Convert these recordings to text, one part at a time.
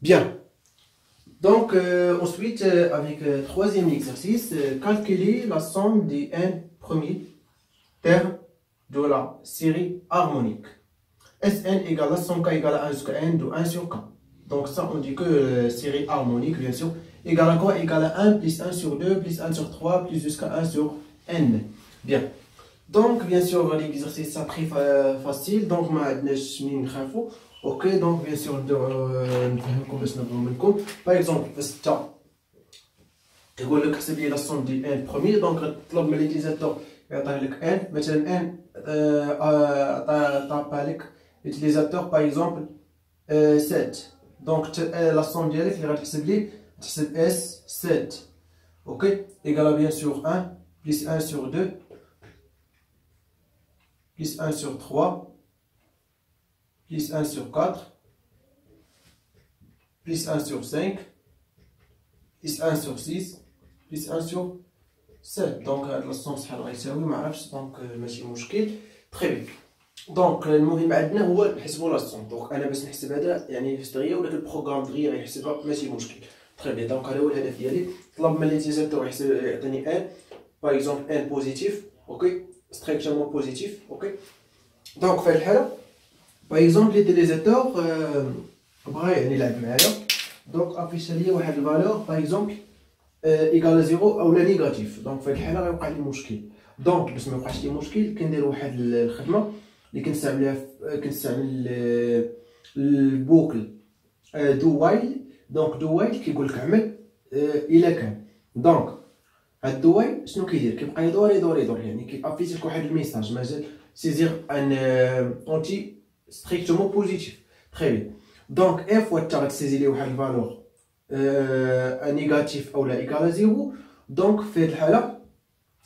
Bien. Donc, ensuite, avec le troisième exercice, calculer la somme des n premiers termes de la série harmonique. Sn égale la somme k égale à 1 jusqu'à n de 1 sur k. Donc ça, on dit que série harmonique, bien sûr, égale à quoi? Égale à 1 plus 1 sur 2 plus 1 sur 3 plus jusqu'à 1 sur n. Bien. Donc, bien sûr, l'exercice c'est très facile. Donc, ok, donc bien sûr, par exemple, يقول لك حسب لي لا سوم ديال ان بروميير دونك غتطلب من ليتيزاتور يعطيه لك ان مثلا ان عطا لك ليتيزاتور باغ اكزومبل 7 دونك لا سوم ديالك اللي غتحسب لي تحسب اس 7 اوكي ايكال بيان سور 1 بلس 1 sur 2 plus 1 sur 3 plus 1 sur 4 plus 1 sur 5 plus 1 sur 6 plus 1 sur 7 دونك هاد لاصوم شحال غيساوي معرفتش دونك ماشي مشكل تري بيان دونك المهم عندنا هو نحسبو لاصوم دونك انا باش نحسب هذا يعني دغيا ولا البروغرام دغيا غيحسبها ماشي مشكل تري بيان دونك هذا هو الهدف ديالي طلب من ليتيزاتور يعطيني ان باغ اكزومبل ان بوزيتيف اوكي ستريكتومون بوزيتيف اوكي دونك في هاد الحاله باغ اكزومبل ليتيزاتور بغا يعني يلعب معايا دونك افيش ليا واحد الفالور باغ اكزومبل ايكال زيرو اولا نيجاتيف دونك في هاد الحاله غيوقع لي مشكل دونك باش ما يوقعش لي مشكل كندير واحد الخدمه اللي كنستعمل البوكل دو وايل دونك دو وايل كيقول لك عمل الا كان دونك هاد دو وايل شنو كيدير كيبقى يدور يعني كيافيش لك واحد الميساج مازال سيزير ان اونتي ستريكتومون بوزيتيف تري بيان دونك اف فوا تا غتسيزي لي واحد الفالور نيجاتيف اولا ايكال زيرو دونك في هاد الحاله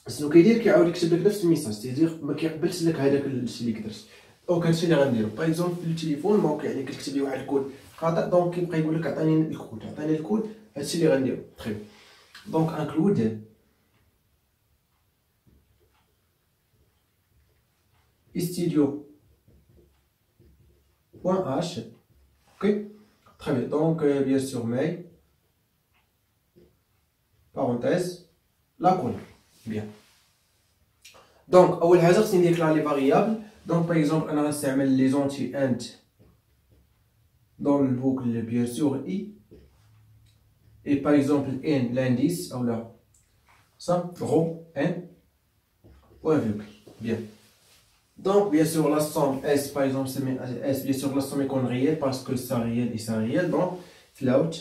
شنو كيدير كيعاود يكتب لك نفس الميساج سيدير ما كيقبلش لك هذاك الشيء اللي كدرت دونك هادشي اللي غنديرو باغ اكزومبل في التليفون موقع يعني كتكتب لي واحد الكود خاطئ دونك كيبقى يقول لك عطيني الكود هادشي اللي غنديرو تري دونك انكلود studio.h ok très bien donc bien sûr mail parenthèse la colonne bien donc اول حاجه خصني نديكلار لي فاريابل donc par exemple انا غنستعمل لي زونتي int dans le boucle bien sûr i et par exemple n l'indice ou là ça rho n point virgule bien donc bien sûr la somme s par exemple c'est s bien sûr la somme est réelle parce que ça réel et ça réel donc float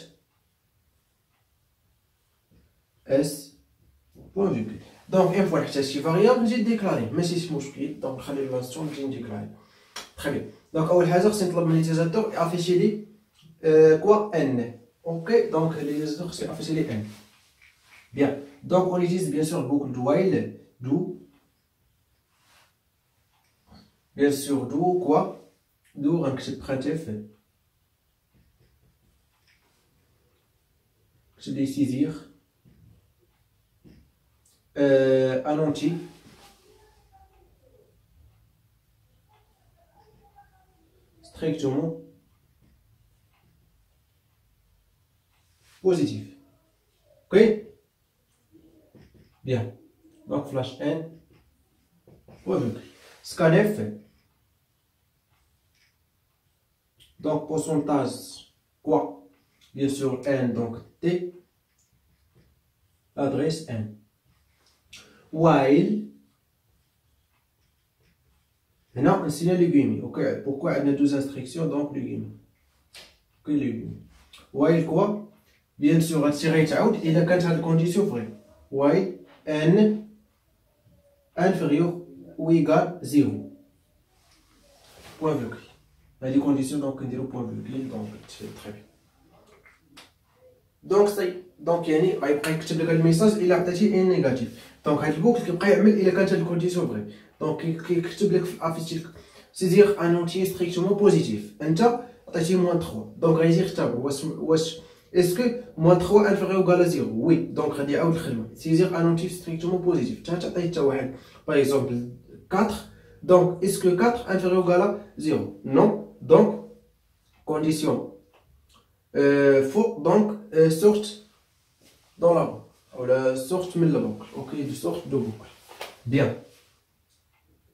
s point virgule donc une fois حتى شي فاريابل نجي ديكلاري ماشي مشكل دونك نخلي لا somme نجي نديكلاري très bien donc اول حاجه خصني نطلب من ليتيزاتور افيشي لي كوا ان اوكي دونك ليتيزاتور خصني افيشي لي ان bien donc on utilise bien sûr boucle do while do bien sûr do quoi do غنكتب printf كتب لي saisir un entier strictement positif ok bien donc flash n scanf donc pourcentage quoi bien sûr n donc t adresse n while هنا نسينا لي غيمي اوكي بوركوا عندنا دوز انستركسيون دونك لي غيمي اوكي لي غيمي while كوا بيان سور هادشي غيتعاود الا كانت هاد الكونديسيون فري while n inférieur ou égal 0 point virgule هادي كونديسيون دونك كنديرو point virgule دونك تري بيان دونك سي دونك يعني غيبقى يكتب لك هاد الميساج الا عطيتيه ان نيجاتيف دونك هاد البوكل كيبقى يعمل الا كانت هاد الكونديسيون فري دونك كيكتب لك في افيشي لك سيزير ان اونتي ستريكتومون بوزيتيف انت عطيتيه موان 3 دونك غيجي يختبر واش اسكو موان 3 انفيريور ولا 0 وي دونك غادي يعاود الخدمه سيزير ان اونتي ستريكتومون بوزيتيف حتى تعطيه حتى واحد باغ اكزومبل 4 دونك اسكو 4 انفيريور ولا 0 نو دونك كونديسيون فوق دونك سورت دون لا بوكل ولا سورت من لا بوكل اوكي دو سورت دو بوكل بيان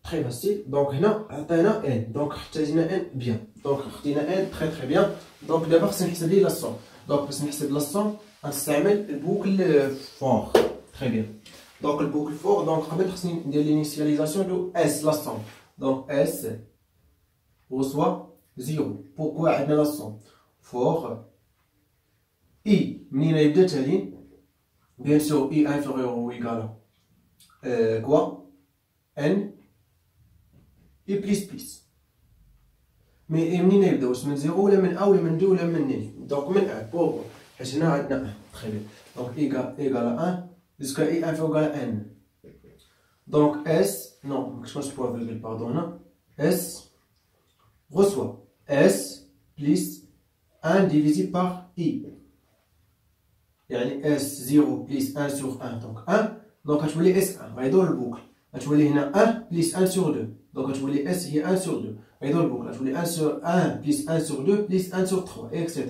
تري فاسيل دونك هنا عطينا ان دونك احتاجنا ان بيان دونك خدينا ان تري بيان دونك دابا خصني نحسب لي لاسون دونك باش نحسب لاسون غنستعمل البوكل فور تري بيان دونك البوكل فور دونك قبل خصني ندير لينيسياليزاسيون دو اس لاسون دونك اس reçoit 0 pourquoi عندنا لاسون فور اي منين يبدا تالي bien sûr i inférieur ou égal à quoi n et plus مي منين يبدا واش من 0 ولا من ا ولا من 2 ولا من نيل دونك من ا بور حيت هنا عندنا تري بيان دونك ايغال ا jusqu'à i inférieur à n donc s non مكتبش بوان فيرغول باردون هنا s reçoit s plus 1 divisé par i يعني s 0 plus 1 sur 1 donc 1 donc غتولي s 1 غيدور البوكل غتولي هنا 1 plus 1 sur 2 donc غتولي s هي 1 sur 2 غيدور البوكل غتولي 1 sur 1 plus 1 sur 2 plus 1 sur 3 etc.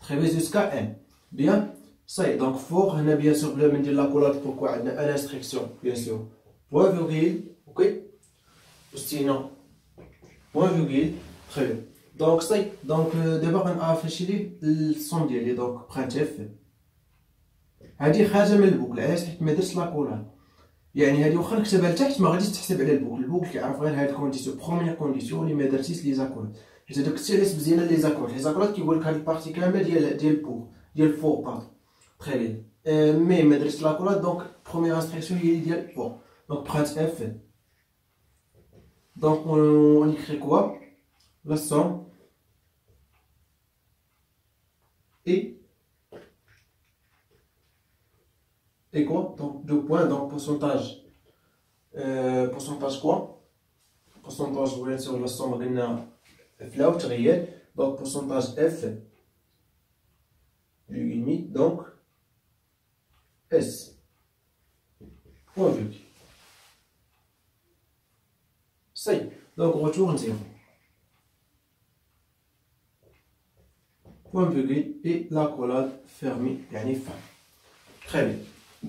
très bien jusqu'à n bien صاي دونك فوق هنا bien sûr بلا ما ندير لاكولات بوركو عندنا ان انستركسيون bien sûr point virgule اوكي وستينا point virgule très bien donc صاي دونك دابا غنافيشي لي الصون ديالي دونك برينتيف هادي خارجه من البوكل علاش حيت ما درتش لاكولات يعني هادي واخا نكتبها لتحت ما غاديش تحسب على البوكل كيعرف غير هاد الكونديسيون بروميير كونديسيون اللي ما درتيش لي زاكولات حيت هادوك كتبتي عليه مزيان لي زاكولات كيقول لك هاد البارتي كامله ديال بور ديال فور باردون تري بيان مي ما درتش لاكولات دونك بروميير انستركسيون هي ديال فور دونك برينت اف دونك اون écrit quoi la somme et quoi donc 2 points donc pourcentage pourcentage quoi pourcentage bien sûr la somme قلنا فلاو تغير donc pourcentage f limite donc s point virgule ça y est donc on retourne 0 point virgule et l'accolade fermée يعني fin très bien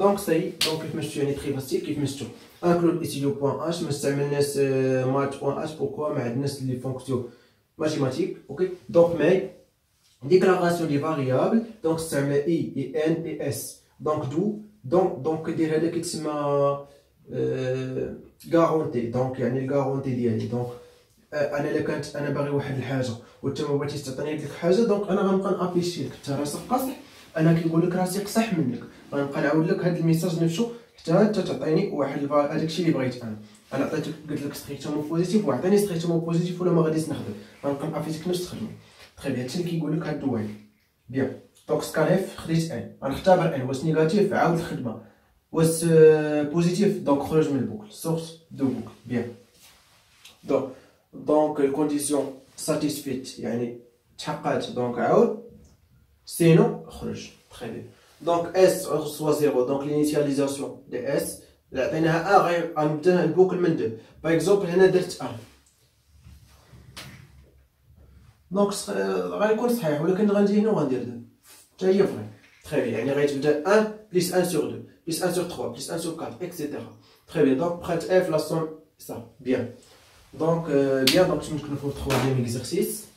donc ça y est donc كيف مشيتو يعني très facile كيف مشيتو include ici le point h ما استعملناش math point h pourquoi ما عندناش لي فونكسيون mathématiques ok donc mais déclaration des variables donc استعمل i et n et s donc d'où donc كدير هذا كيتسمى غارونتي دونك يعني الغارونتي ديالي دونك انا الا كانت انا باغي واحد الحاجه وانت ما بغيتيش تعطيني ديك الحاجه دونك انا غنبقى نابيشي لك انت راسك قاصح انا كنقول لك راسي قصح منك غنبقى نعاود لك هذا الميساج نفسه حتى انت تعطيني واحد هذاك الشيء اللي بغيت انا عطيتك قلت لك ستريكتومون بوزيتيف وعطيني ستريكتومون بوزيتيف ولا ما غاديش نخدم غنبقى نابيشيك نفس الخدمه تري بيان هادشي اللي كيقول لك هاد الدوال بيان دونك سكانيف خديت ان غنختبر ان واش نيجاتيف عاود الخدمه واش بوزيتيف دونك خرج من البوكل سورس دو بوكل بيان دونك الكونديسيون ساتيسفيت يعني تحققت دونك عاود سينو خرج تري بيان دونك اس سوا زيرو دونك لينيسياليزاسيون دي اس اللي عطيناها ا غنبدا البوكل من دو باغ اكزومبل هنا درت ا دونك غيكون صحيح ولكن غنجي هنا وغندير دو حتى هي فري تري بيان يعني غيتبدا 1 بلس 1 sur 2 plus 1 sur 3 plus 1 sur 4 etc. très bien donc prête f la somme ça bien donc bien donc je me trouve le troisième exercice